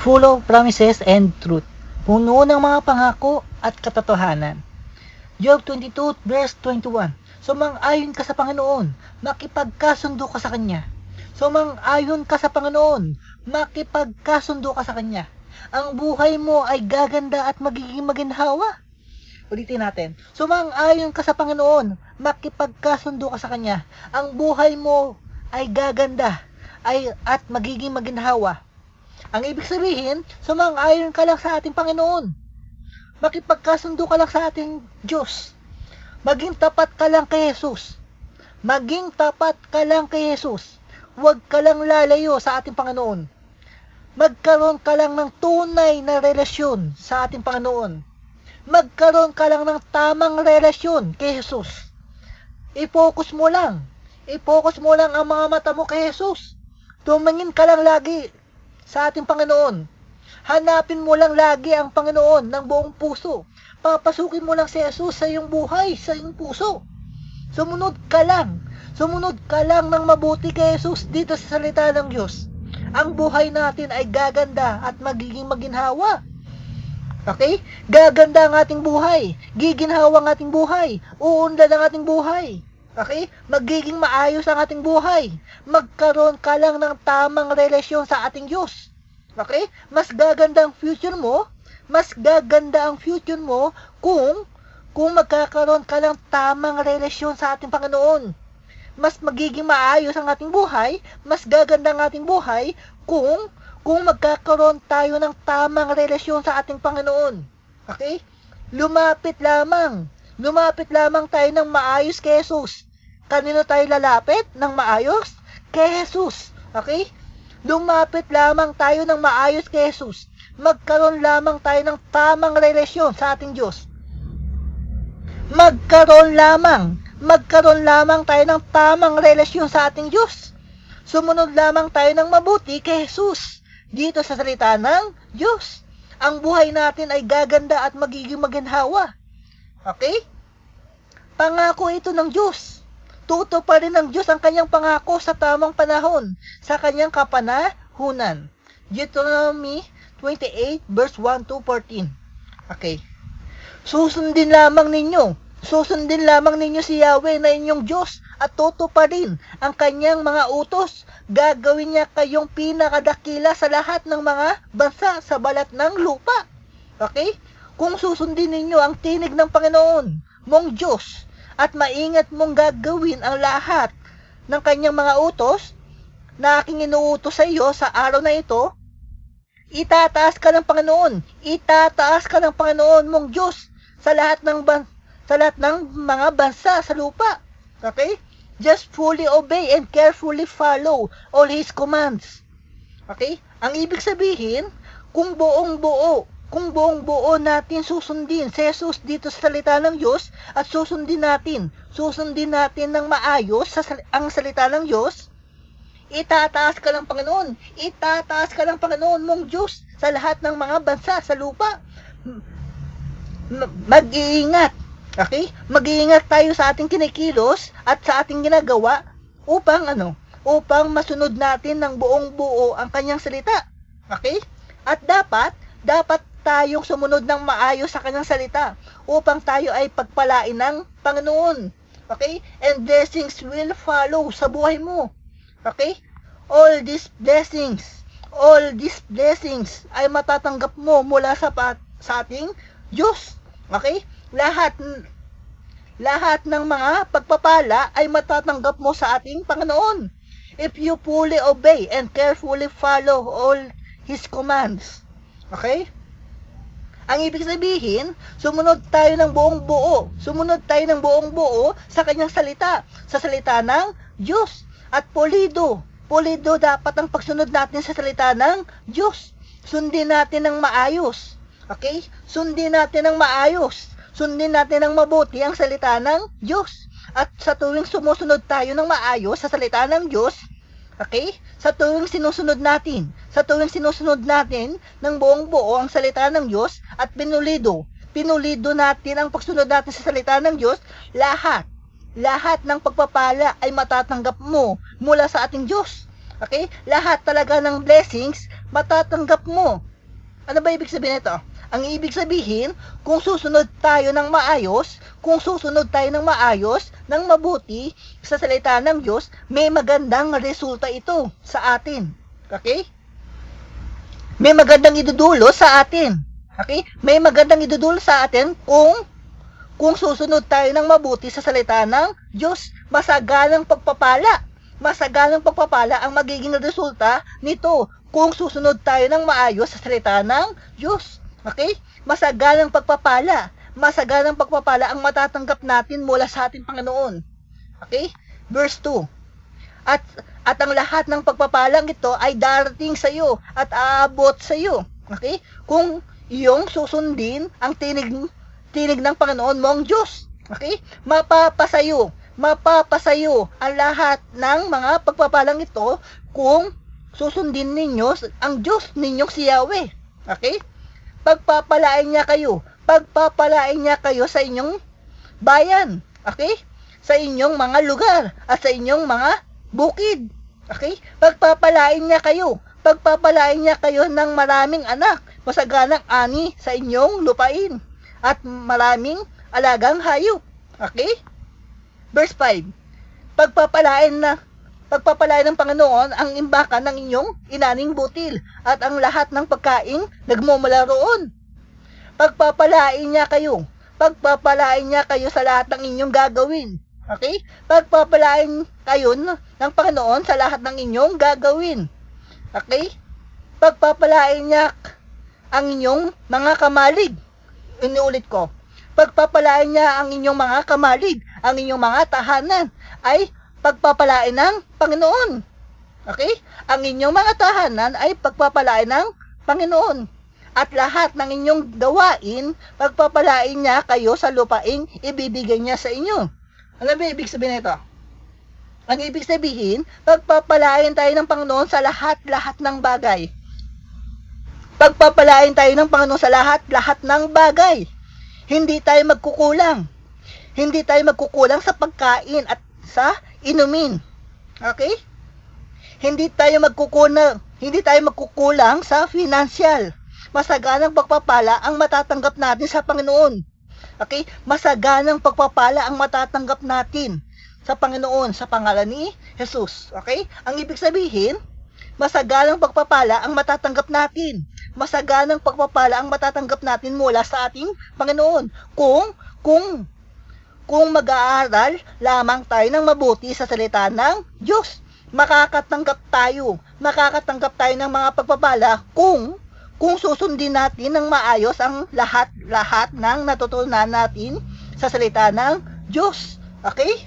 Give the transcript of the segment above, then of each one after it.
full of promises and truth, puno ng mga pangako at katotohanan. Job 22 verse 21. Sumang-ayon ka sa Panginoon, makipagkasundo ka sa Kanya. Sumang-ayon ka sa Panginoon, makipagkasundo ka sa Kanya. Ang buhay mo ay gaganda at magiging maginhawa. Ulitin natin. Sumang-ayon ka sa Panginoon, makipagkasundo ka sa Kanya. Ang buhay mo ay gaganda at magiging maginhawa. Ang ibig sabihin, sumang-ayon ka lang sa ating Panginoon. Makipagkasundo ka lang sa ating Diyos. Maging tapat ka lang kay Jesus. Maging tapat ka lang kay Jesus. Huwag ka lang lalayo sa ating Panginoon. Magkaroon ka lang ng tunay na relasyon sa ating Panginoon. Magkaroon ka lang ng tamang relasyon kay Jesus. I-focus mo lang. I-focus mo lang ang mga mata mo kay Jesus. Tumingin ka lang lagi sa ating Panginoon. Hanapin mo lang lagi ang Panginoon ng buong puso. Papasukin mo lang si Jesus sa iyong buhay, sa iyong puso. Sumunod ka lang. Sumunod ka lang ng mabuti kay Jesus dito sa salita ng Diyos. Ang buhay natin ay gaganda at magiging maginhawa. Okay? Gaganda ang ating buhay. Giginhawa ang ating buhay. Uunlad ang ating buhay. Okay? Magiging maayos ang ating buhay. Magkaroon ka lang ng tamang relasyon sa ating Diyos. Okay? Mas gaganda ang future mo. Mas gaganda ang future mo kung magkakaroon ka ng tamang relasyon sa ating Panginoon. Mas magiging maayos ang ating buhay. Mas gaganda ang ating buhay kung magkakaroon tayo ng tamang relasyon sa ating Panginoon. Okay? Lumapit lamang tayo ng maayos kay Jesus. Kanino tayo lalapit ng maayos? Kay Jesus. Okay? Lumapit lamang tayo ng maayos kay Jesus. Magkaroon lamang tayo ng tamang relasyon sa ating Diyos. Magkaroon lamang tayo ng tamang relasyon sa ating Diyos. Sumunod lamang tayo ng mabuti kay Jesus. Dito sa salita ng Diyos. Ang buhay natin ay gaganda at magiging maginhawa. Okay? Pangako ito ng Diyos. Tutuparin ng Diyos ang kanyang pangako sa tamang panahon, sa kanyang kapanahunan. Deuteronomy 28 verse 1 to 14. Okay. Susundin lamang ninyo si Yahweh na inyong Diyos at tutuparin ang kanyang mga utos. Gagawin niya kayong pinakadakila sa lahat ng mga bansa sa balat ng lupa. Okay? Kung susundin ninyo ang tinig ng Panginoon mong Diyos at maingat mong gagawin ang lahat ng kanyang mga utos na aking inuutos sa iyo sa araw na ito, itataas ka ng Panginoon mong Diyos sa lahat ng mga bansa sa lupa. Okay? Just fully obey and carefully follow all His commands. Okay? Ang ibig sabihin, kung buong buo natin susundin si Jesus dito sa salita ng Diyos at susundin natin ng maayos ang salita ng Diyos, itataas ka ng Panginoon mong Diyos sa lahat ng mga bansa sa lupa. Mag-iingat. Okay? Mag-iingat tayo sa ating kinikilos at sa ating ginagawa upang masunod natin ng buong buo ang kanyang salita. Okay? At dapat tayong sumunod ng maayos sa kanyang salita upang tayo ay pagpalain ng Panginoon. Okay? And blessings will follow sa buhay mo. Okay? All these blessings ay matatanggap mo mula sa ating Diyos. Okay? Lahat ng mga pagpapala ay matatanggap mo sa ating Panginoon if you fully obey and carefully follow all His commands. Okay? Ang ibig sabihin, sumunod tayo ng buong buo sa kanyang salita, sa salita ng Diyos. At pulido dapat ang pagsunod natin sa salita ng Diyos. Sundin natin ng maayos. Okay? Sundin natin ng mabuti ang salita ng Diyos. At sa tuwing sumusunod tayo ng maayos sa salita ng Diyos, okay? Sa tuwing sinusunod natin ng buong buo ang salita ng Diyos at pinulido natin ang pagsunod natin sa salita ng Diyos, lahat ng pagpapala ay matatanggap mo mula sa ating Diyos. Okay? Lahat talaga ng blessings matatanggap mo Ano ba ibig sabihin nito? Ang ibig sabihin, kung susunod tayo ng maayos, ng mabuti sa salita ng Diyos, may magandang resulta ito sa atin. Okay? May magandang idudulo sa atin. Okay? May magandang idudulo sa atin kung susunod tayo ng mabuti sa salita ng Diyos. Masagalang pagpapala ang magiging resulta nito kung susunod tayo ng maayos sa salita ng Diyos. Okay? Masagalang pagpapala ang matatanggap natin mula sa ating Panginoon. Okay? Verse 2. At ang lahat ng pagpapalang ito ay darating sa iyo at aabot sa iyo. Okay? Kung iyong susundin ang tinig ng Panginoon mong Diyos. Okay? Mapapasayo ang lahat ng mga pagpapalang ito kung susundin ninyo ang Diyos ninyong si Yahweh. Okay? Pagpapalain niya kayo sa inyong bayan. Okay? Sa inyong mga lugar at sa inyong mga bukid. Okay? Pagpapalain niya kayo ng maraming anak, masaganang ani sa inyong lupain at maraming alagang hayop. Okay? Verse 5. Pagpapalain ng Panginoon ang imbakan ng inyong inaning butil at ang lahat ng pagkaing nagmumula roon. Pagpapalain niya kayo sa lahat ng inyong gagawin. Okay? Pagpapalain kayo ng Panginoon sa lahat ng inyong gagawin. Okay? Pagpapalain niya ang inyong mga kamalig. Inuulit ko. Pagpapalain niya ang inyong mga kamalig, ang inyong mga tahanan, ay pagpapalain ng Panginoon. Okay? Ang inyong mga tahanan ay pagpapalain ng Panginoon. At lahat ng inyong gawain, pagpapalain niya kayo sa lupaing ibibigay niya sa inyo. Ano ba ibig sabihin nito? Ang ibig sabihin, pagpapalain tayo ng Panginoon sa lahat-lahat ng bagay. Pagpapalain tayo ng Panginoon sa lahat-lahat ng bagay. Hindi tayo magkukulang sa pagkain at sa inumin. Okay? Hindi tayo magkukulang sa financial. Masaganang pagpapala ang matatanggap natin sa Panginoon. Okay? Masaganang pagpapala ang matatanggap natin sa Panginoon sa pangalan ni Jesus. Okay? Ang ibig sabihin, masaganang pagpapala ang matatanggap natin. Masaganang pagpapala ang matatanggap natin mula sa ating Panginoon. Kung mag-aaral lamang tayo ng mabuti sa salita ng Diyos, makakatanggap tayo ng mga pagpapala kung susundin natin ng maayos ang lahat ng natutunan natin sa salita ng Diyos. Okay?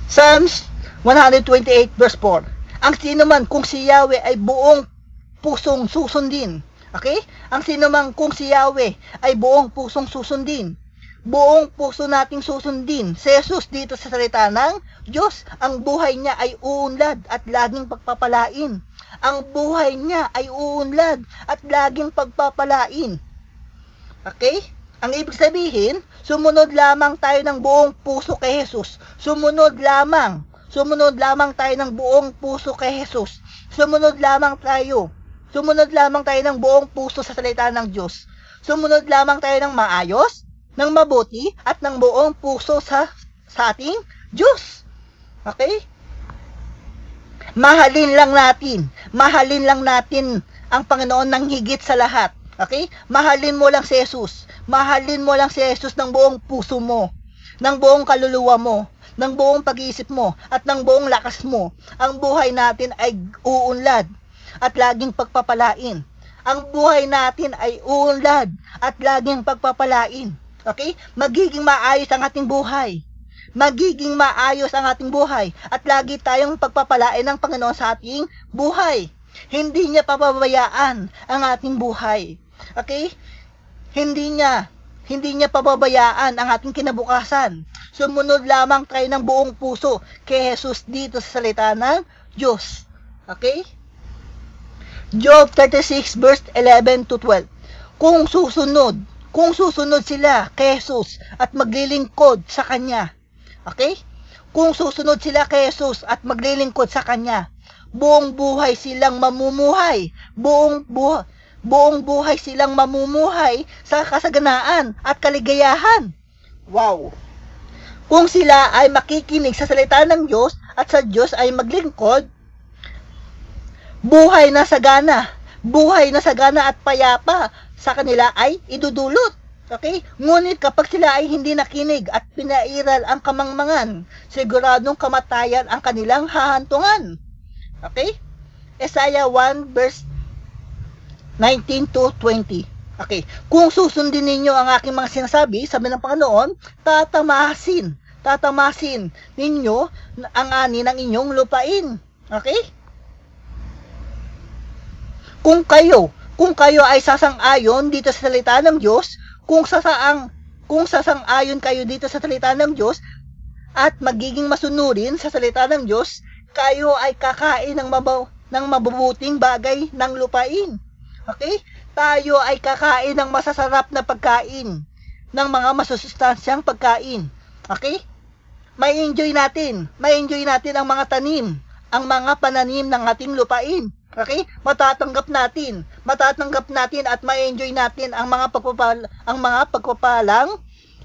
Psalms 128 verse 4. Ang sino man kung si Yahweh ay buong pusong susundin. Okay? Ang sino man kung si Yahweh ay buong pusong susundin. Buong puso nating susundin si Jesus dito sa salita ng Diyos. Ang buhay niya ay uunlad at laging pagpapalain. Ang buhay niya ay uunlad at laging pagpapalain. Okay? Ang ibig sabihin, sumunod lamang tayo ng buong puso kay Jesus. Sumunod lamang tayo ng buong puso kay Jesus. Sumunod lamang tayo ng buong puso sa salita ng Diyos. Sumunod lamang tayo ng maayos, ng mabuti, at ng buong puso sa ating Diyos. Okay? Mahalin lang natin ang Panginoon ng higit sa lahat. Okay? Mahalin mo lang si Jesus. Mahalin mo lang si Jesus ng buong puso mo, ng buong kaluluwa mo, ng buong pag-iisip mo, at ng buong lakas mo. Ang buhay natin ay uunlad at laging pagpapalain. Ang buhay natin ay uunlad at laging pagpapalain. Okay? Magiging maayos ang ating buhay. At lagi tayong pagpapalain ng Panginoon sa ating buhay. Hindi niya pababayaan ang ating buhay. Okay? Hindi niya pababayaan ang ating kinabukasan. Sumunod lamang tayo ng buong puso kay Jesus dito sa salita ng Diyos. Okay? Job 36 verse 11 to 12. Kung susunod sila kay Jesus at maglilingkod sa Kanya. Okay? Kung susunod sila kay Jesus at maglilingkod sa Kanya, buong buhay silang mamumuhay. buong buhay silang mamumuhay sa kasaganaan at kaligayahan. Wow! Kung sila ay makikinig sa salita ng Diyos at sa Diyos ay maglingkod, buhay na sagana at payapa sa kanila ay idudulot. Okay? Ngunit kapag sila ay hindi nakinig at pinairal ang kamangmangan, siguradong kamatayan ang kanilang hahantungan. Okay? Isaiah 1 verse 19 to 20. Okay. Kung susundin ninyo ang aking mga sinasabi, sabi ng Panginoon, tatamasin ninyo ang ani ng inyong lupain. Okay? Kung kayo ay sasang-ayon dito sa salita ng Diyos, kung sasang-ayon kayo dito sa salita ng Diyos at magiging masunurin sa salita ng Diyos, kayo ay kakain ng mabubuting bagay ng lupain. Okay? Tayo ay kakain ng masasarap na pagkain, ng mga masusustansyang pagkain. Okay? May enjoy natin ang mga tanim, ang mga pananim ng ating lupain. Okay? Matatanggap natin at ma-enjoy natin ang mga pagpapalang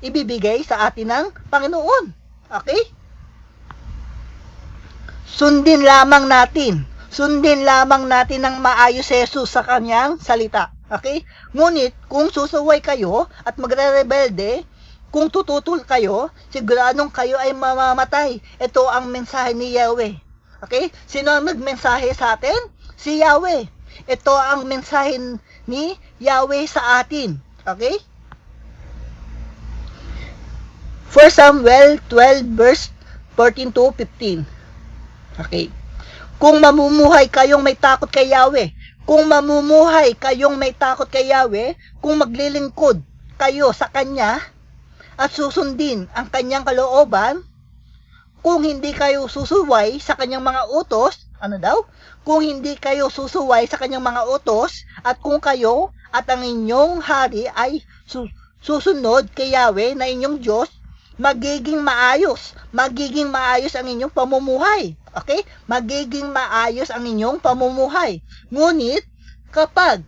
ibibigay sa atin ng Panginoon. Okay? Sundin lamang natin ng maayos si Jesus sa kanyang salita. Okay? Ngunit, kung susuway kayo at magre-rebelde, kung tututol kayo, siguradong kayo ay mamamatay. Ito ang mensahe ni Yahweh. Okay? Sino ang nagmensahe sa atin? Si Yahweh. Ito ang mensahe ni Yahweh sa atin. Okay? 1 Samuel 12 verse 14 to 15. Okay? Kung mamumuhay kayong may takot kay Yahweh, kung maglilingkod kayo sa Kanya at susundin ang Kanyang kalooban, kung hindi kayo susuway sa Kanyang mga utos, kung hindi kayo susuway sa Kanyang mga utos, at kung kayo at ang inyong hari ay susunod kay Yahweh na inyong Diyos, magiging maayos ang inyong pamumuhay. Okay? Magiging maayos ang inyong pamumuhay. Ngunit, kapag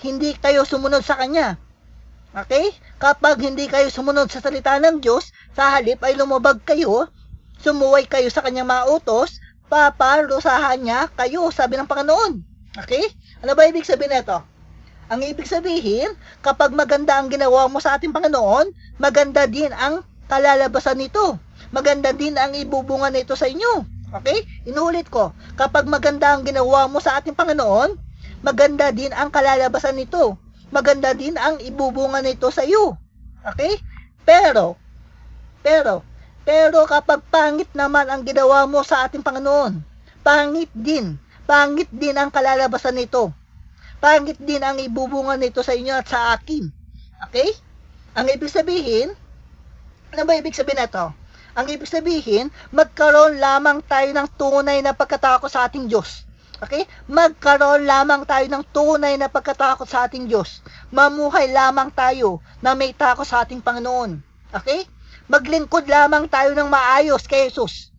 hindi kayo sumunod sa Kanya, okay? Kapag hindi kayo sumunod sa salita ng Diyos, sa halip ay lumabag kayo, sumuway kayo sa Kanyang mga utos, paparusahan niya kayo, sabi ng Panginoon. Okay? Ano ba ibig sabihin nito? Ang ibig sabihin, kapag maganda ang ginawa mo sa ating Panginoon, maganda din ang kalalabasan nito. Maganda din ang ibubunga nito sa inyo. Okay? Inuulit ko, kapag maganda ang ginawa mo sa ating Panginoon, maganda din ang kalalabasan nito. Maganda din ang ibubunga nito sa iyo. Okay? Pero kapag pangit naman ang ginawa mo sa ating Panginoon, pangit din ang kalalabasan nito. Pangit din ang ibubunga nito sa inyo at sa akin. Okay? Ang ibig sabihin, ano ba ibig sabihin nito? Ang ibig sabihin, magkaroon lamang tayo ng tunay na pagkatakot sa ating Diyos. Okay? Magkaroon lamang tayo ng tunay na pagkatakot sa ating Diyos. Mamuhay lamang tayo na may takot sa ating Panginoon. Okay? Maglingkod lamang tayo ng maayos kay Jesus.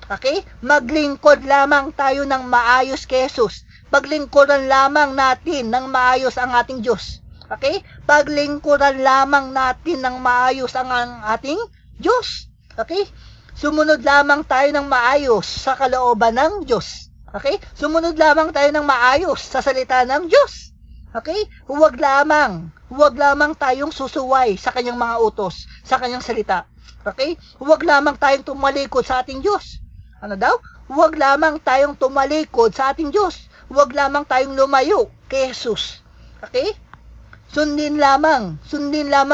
Okay? Maglingkod lamang tayo ng maayos kay Jesus. Paglingkuran lamang natin ng maayos ang ating Diyos. Okay? Paglingkuran lamang natin ng maayos ang ating Diyos. Okay? Sumunod lamang tayo ng maayos sa kalooban ng Diyos. Okay? Sumunod lamang tayo ng maayos sa salita ng Diyos. Okay? Huwag lamang tayong susuway sa Kanyang mga utos, sa Kanyang salita. Okay? Huwag lamang tayong tumalikod sa ating Diyos. Ano daw? Huwag lamang tayong tumalikod sa ating Diyos. Huwag lamang tayong lumayo kay Jesus. Okay? Sundin lamang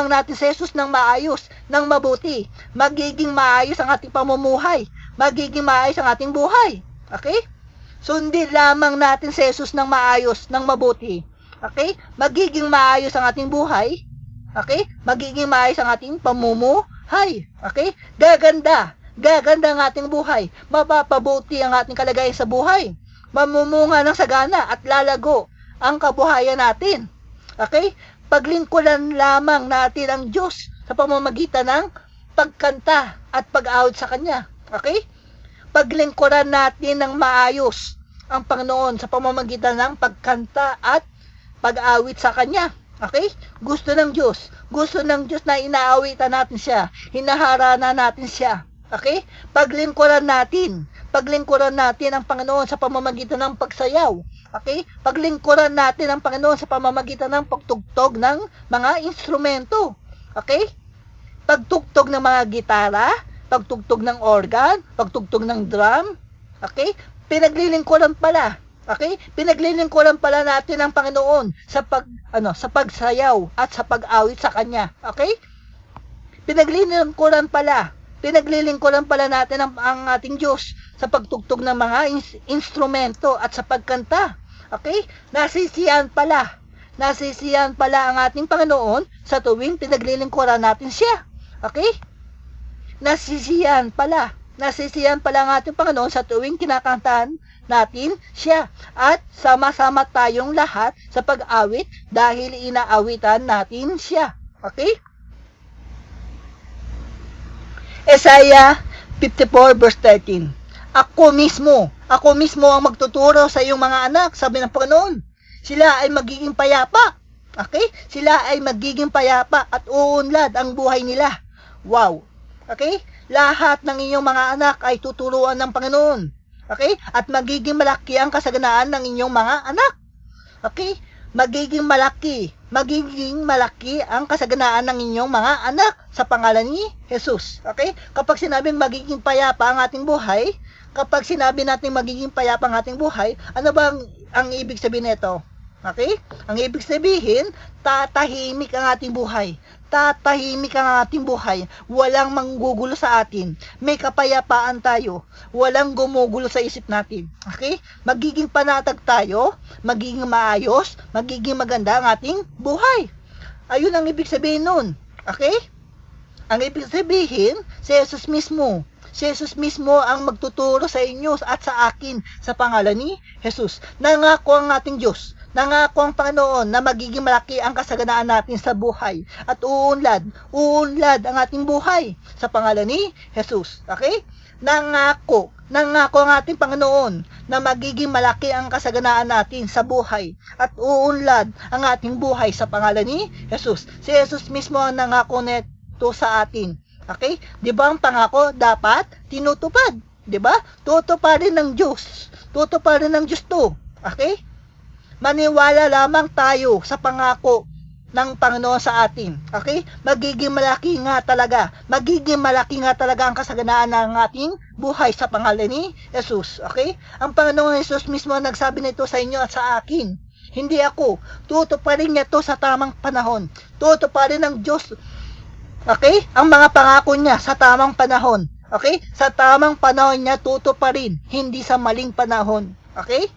natin si Jesus ng maayos, ng mabuti. Magiging maayos ang ating pamumuhay. Magiging maayos ang ating buhay. Okay? Sundin lamang natin si Jesus ng maayos, ng mabuti. Okay? Magiging maayos ang ating buhay. Okay? Magiging maayos ang ating pamumuhay. Okay? Gaganda ang ating buhay. Mapapabuti ang ating kalagayan sa buhay. Mamumunga ng sagana at lalago ang kabuhayan natin. Okay? Paglingkuran lamang natin ang Diyos sa pamamagitan ng pagkanta at pag-awit sa Kanya. Okay? Paglingkuran natin ng maayos ang Panginoon sa pamamagitan ng pagkanta at pag-awit sa Kanya. Okay? Gusto ng Diyos na inaawitan natin siya, hinaharana natin siya. Okay? Paglingkuran natin ang Panginoon sa pamamagitan ng pagsayaw. Okay? Paglingkuran natin ang Panginoon sa pamamagitan ng pagtugtog ng mga instrumento. Okay? Pagtugtog ng mga gitara, pagtugtog ng organ, pagtugtog ng drum. Okay? Pinaglilingkuran pala. Okay? Pinaglilingkuran pala natin ang Panginoon sa pagsayaw at sa pag-awit sa Kanya. Okay? Pinaglilingkuran pala natin ang ating Diyos sa pagtugtog ng mga instrumento at sa pagkanta. Okay? Nasisiyahan pala ang ating Panginoon sa tuwing pinaglilingkuran natin siya. Okay? Nasisiyahan pala ang ating Panginoon sa tuwing kinakantahan natin siya. At sama-sama tayong lahat sa pag-awit dahil inaawitan natin siya. Okay? Isaiah 54 verse 13. Ako mismo ang magtuturo sa iyong mga anak, sabi ng Panginoon. Sila ay magiging payapa. Okay? Sila ay magiging payapa at uunlad ang buhay nila. Wow. Okay? Lahat ng inyong mga anak ay tuturuan ng Panginoon. Okay? At magiging malaki ang kasaganaan ng inyong mga anak. Okay? Magiging malaki ang kasaganaan ng inyong mga anak sa pangalan ni Jesus. Okay? Kapag sinabing magiging payapa ang ating buhay, ano ba ang ibig sabihin nito? Okay? Ang ibig sabihin, tatahimik ang ating buhay. Walang manggugulo sa atin. May kapayapaan tayo. Walang gumugulo sa isip natin. Okay? Magiging panatag tayo, magiging maayos, magiging maganda ang ating buhay. Ayun ang ibig sabihin nun. Okay? Ang ibig sabihin, si Jesus mismo ang magtuturo sa inyo at sa akin sa pangalan ni Jesus. Nangako ang ating Diyos. Nangako ang Panginoon na magiging malaki ang kasaganaan natin sa buhay at uunlad ang ating buhay sa pangalan ni Jesus. Okay? Nangako ang ating Panginoon na magiging malaki ang kasaganaan natin sa buhay at uunlad ang ating buhay sa pangalan ni Jesus. Si Jesus mismo ang nangako nito sa atin. Okay? 'Di ba ang pangako dapat tinutupad? 'Di ba? Tutuparin ng Diyos 'to. Okay? Maniwala lamang tayo sa pangako ng Panginoon sa atin. Okay? Magiging malaki nga talaga ang kasaganaan ng ating buhay sa pangalan ni Jesus. Okay? Ang Panginoon Jesus mismo nagsabi nito sa inyo at sa akin. Hindi ako. Tutuparin niya to sa tamang panahon. Tutuparin ng Diyos. Okay? Ang mga pangako niya sa tamang panahon. Okay? Sa tamang panahon niya tutuparin, hindi sa maling panahon. Okay?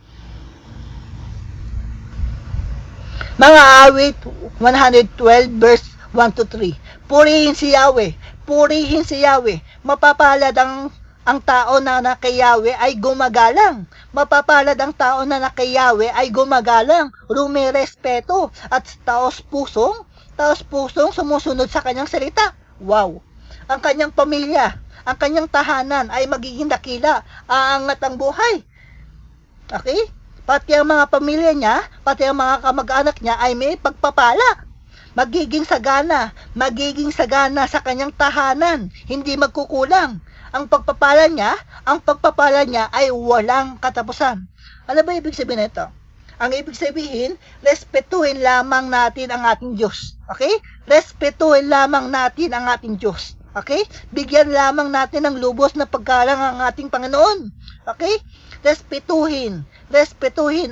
Mga awit 112 verse 1 to 3. Purihin si Yahweh. Mapapalad ang tao na kay Yahweh ay gumagalang. Rumirespeto at taos-pusong sumusunod sa kanyang salita. Wow! Ang kanyang pamilya, ang kanyang tahanan ay magiging dakila, aangat ang buhay. Okay? Pati ang mga pamilya niya, pati ang mga kamag-anak niya ay may pagpapala. Magiging sagana sa kanyang tahanan, hindi magkukulang. Ang pagpapala niya ay walang katapusan. Ano ba ibig sabihin nito? Ang ibig sabihin, respetuhin lamang natin ang ating Diyos. Okay? Respetuhin lamang natin ang ating Diyos. Okay? Bigyan lamang natin ng lubos na paggalang ang ating Panginoon. Okay? Respetuhin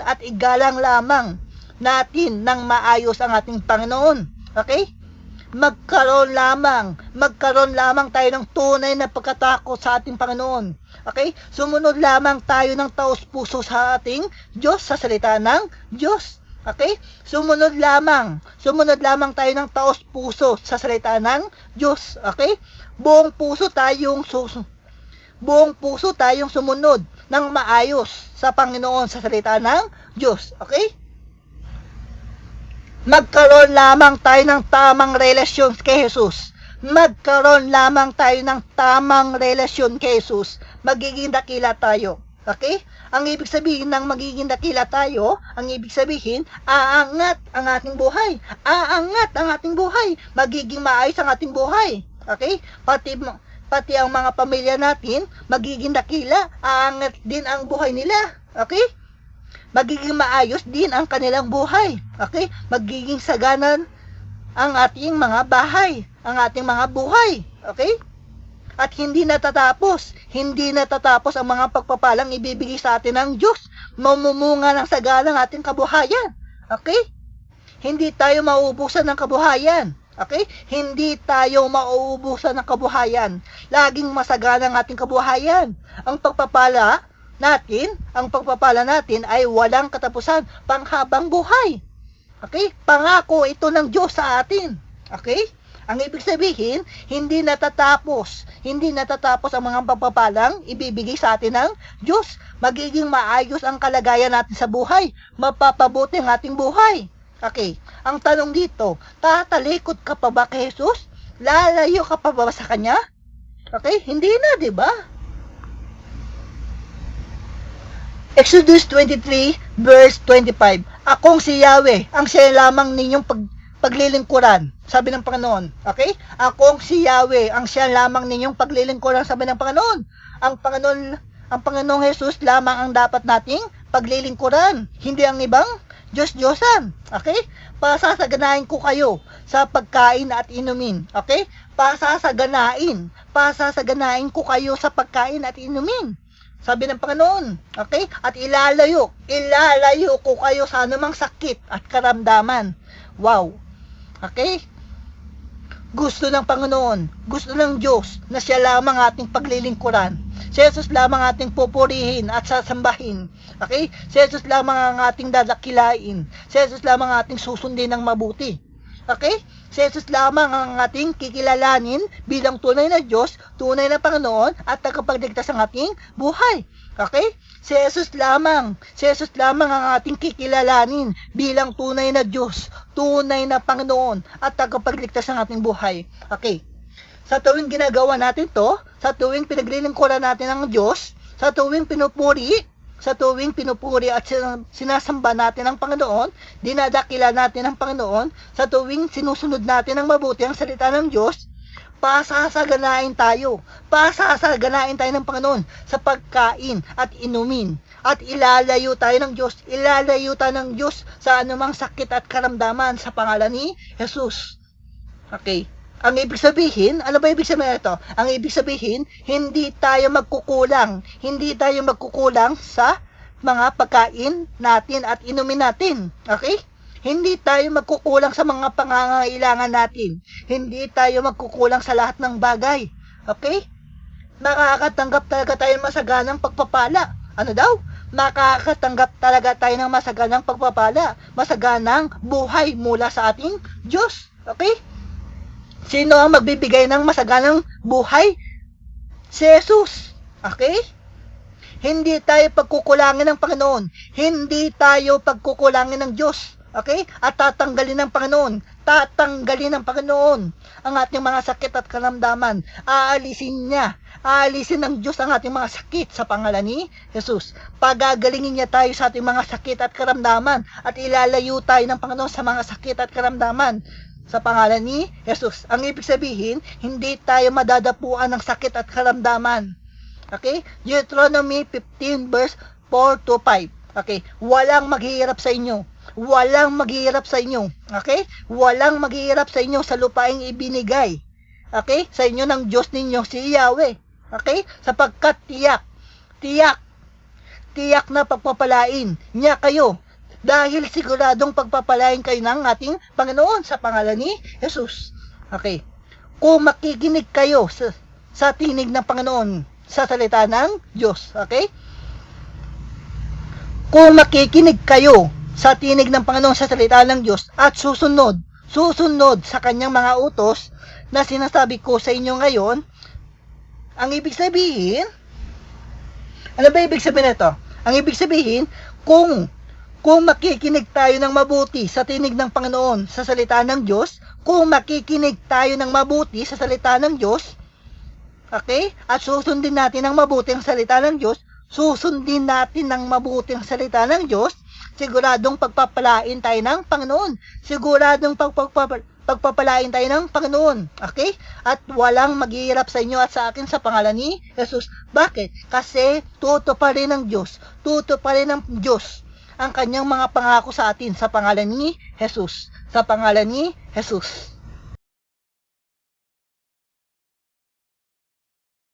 at igalang lamang natin ng maayos ang ating Panginoon. Okay? Magkaroon lamang tayo ng tunay na pagkatakot sa ating Panginoon. Okay? Sumunod lamang tayo ng taos-puso sa ating Diyos, sa salita ng Diyos. Okay? Sumunod lamang tayo ng taos-puso sa salita ng Diyos. Okay? Buong puso tayong sumunod ng maayos sa Panginoon sa salita ng Diyos. Okay? Magkaroon lamang tayo ng tamang relasyon kay Jesus. Magiging dakila tayo. Okay? Ang ibig sabihin ng magiging dakila tayo, ang ibig sabihin, aangat ang ating buhay. Aangat ang ating buhay. Magiging maayos ang ating buhay. Okay? Pati ang mga pamilya natin, magiging dakila, aangat din ang buhay nila. Okay? Magiging maayos din ang kanilang buhay. Okay? Magiging saganan ang ating mga bahay, ang ating mga buhay. Okay? At hindi natatapos ang mga pagpapalang ibibigay sa atin ng Diyos. Mamumunga ng sagana ang ating kabuhayan. Okay? Hindi tayo mauubusan ng kabuhayan. Okay? Hindi tayo mauubusan ng kabuhayan. Laging masagana ang ating kabuhayan. Ang pagpapala natin ay walang katapusan, panghabang buhay. Okay? Pangako ito ng Diyos sa atin. Okay? Ang ibig sabihin, hindi natatapos ang mga pagpapalang ibibigay sa atin ng Diyos. Magiging maayos ang kalagayan natin sa buhay. Mapapabuti ang ating buhay. Okay, ang tanong dito, tatalikod ka pa ba kay Jesus? Lalayo ka pa ba sa Kanya? Okay, hindi na, di ba? Exodus 23, verse 25. Akong si Yahweh, ang siya lamang ninyong paglilingkuran, sabi ng Panginoon. Okay? Akong si Yahweh, ang siya lamang ninyong paglilingkuran, sabi ng Panginoon. Ang Panginoong Jesus lamang ang dapat nating paglilingkuran, hindi ang ibang Diyos-Diyosan. Okay? Pasasaganain ko kayo sa pagkain at inumin. Okay? Pasasaganain ko kayo sa pagkain at inumin, sabi ng Panginoon. Okay? At ilalayo ko kayo sa anumang sakit at karamdaman. Wow. Okay? Gusto ng Panginoon, gusto ng Diyos na siya lamang ating paglilingkuran. Si Jesus lamang ating pupurihin at sasambahin. Okay? Si Jesus lamang ang ating dadakilain. Si Jesus lamang ating susundin ng mabuti. Okay? Si Jesus lamang ang ating kikilalanin bilang tunay na Diyos, tunay na Panginoon at tagapagligtas ng ating buhay. Okay? Si Jesus lamang ang ating kikilalanin bilang tunay na Diyos, tunay na Panginoon at tagapagligtas ng ating buhay. Okay? Sa tuwing ginagawa natin to, sa tuwing pinaglilingkuran natin ang Diyos, sa tuwing pinupuri at sinasamba natin ang Panginoon, dinadakila natin ang Panginoon, sa tuwing sinusunod natin ang mabuti ang salita ng Diyos, pasasaganain tayo ng Panginoon sa pagkain at inumin. At ilalayo tayo ng Diyos sa anumang sakit at karamdaman sa pangalan ni Jesus. Okay. Ang ibig sabihin, ano ba ibig sabihin ito? Ang ibig sabihin, hindi tayo magkukulang sa mga pagkain natin at inumin natin. Okay? Hindi tayo magkukulang sa mga pangangailangan natin. Hindi tayo magkukulang sa lahat ng bagay. Okay? Makakatanggap talaga tayo ng masaganang pagpapala. Ano daw? Makakatanggap talaga tayo ng masaganang pagpapala, masaganang buhay mula sa ating Diyos. Okay? Sino ang magbibigay ng masaganang buhay? Si Jesus. Okay? Hindi tayo pagkukulangin ng Panginoon. Hindi tayo pagkukulangin ng Diyos. Okay? At tatanggalin ng Panginoon ang ating mga sakit at karamdaman. Aalisin ng Diyos ang ating mga sakit sa pangalan ni Jesus. Pagagalingin niya tayo sa ating mga sakit at karamdaman at ilalayo tayo ng Panginoon sa mga sakit at karamdaman sa pangalan ni Jesus. Ang ibig sabihin, hindi tayo madadapuan ng sakit at karamdaman. Okay? Deuteronomy 15 verse 4 to 5. Okay? Walang maghihirap sa inyo. Okay? Walang maghihirap sa inyo sa lupaing ibinigay. Okay? Sa inyo ng Diyos ninyo, si Yahweh. Okay? Sapagkat tiyak na pagpapalain niya kayo. Dahil siguradong pagpapalain kayo ng ating Panginoon sa pangalan ni Jesus. Okay. Kung makikinig kayo sa tinig ng Panginoon, sa salita ng Diyos. Okay? Kung makikinig kayo sa tinig ng Panginoon sa salita ng Diyos at susunod sa kanyang mga utos na sinasabi ko sa inyo ngayon, ang ibig sabihin, ano ba ibig sabihin nito? Ang ibig sabihin, kung makikinig tayo ng mabuti sa tinig ng Panginoon sa salita ng Diyos, okay? At susundin natin ng mabuti ang salita ng Diyos, susundin natin ng mabuti ang salita ng Diyos, siguradong pagpapalain tayo ng Panginoon. Siguradong pagpapalain tayo ng Panginoon. Okay? At walang maghihirap sa inyo at sa akin sa pangalan ni Jesus. Bakit? Kasi tuto pa rin ng Diyos. Tuto pa rin ng Diyos ang kanyang mga pangako sa atin sa pangalan ni Jesus. Sa pangalan ni Jesus.